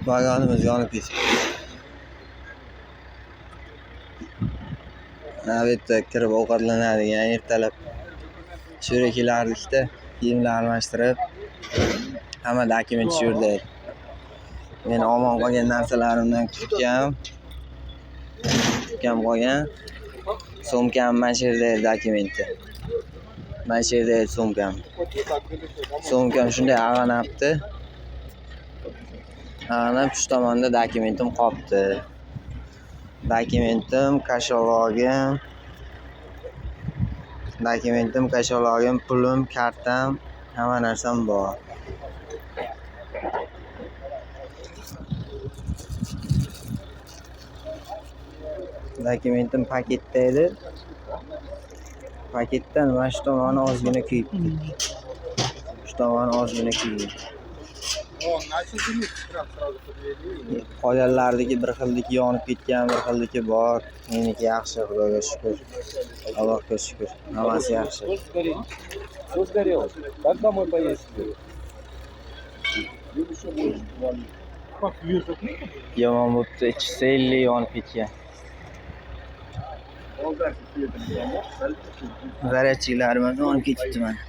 Vagonimiz yonib ketdi. Bu yerda kirib ovqatlanadigan ertalab shu kelardikda kiyimlar almashtirib hamma dokument shu yerda. Men omon qolgan narsalarimdan kutgan qolgan sumkam mana shu yerda dokumenti. Mana shu yerda sumkam. Sumkam shunday ag'anabdi. Ag'anab shu tomonda dokumentim qolibdi. Dokumentim, kashalogim, pulim, kartam, hamma narsam bor. Dokumentim paketda edi. Paketdan mana shu tomoni ozgina kuyibdi. Qolganlardagi bir xildiki yonib ketgan, bir xildiki bor. Meniki yaxshi, Xudoga shukr. Allohga shukr. Hammasi yaxshi. Все сгорело. Как домой поедете? Yomon bo'pti, 250 yonib ketgan. Zaryadchiklarim ham yonib ketibdi mana.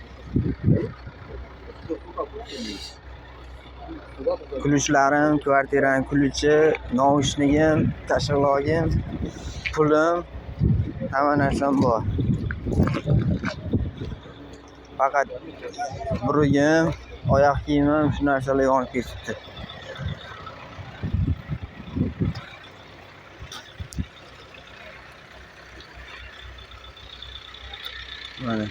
Kulichlarim, kvartiraning kulichi, naushnikim, kashalogim, pulim, hamma narsam bor. Faqat burugim, oyoq kiyimim, shu narsalar yonib ketibdi. Mana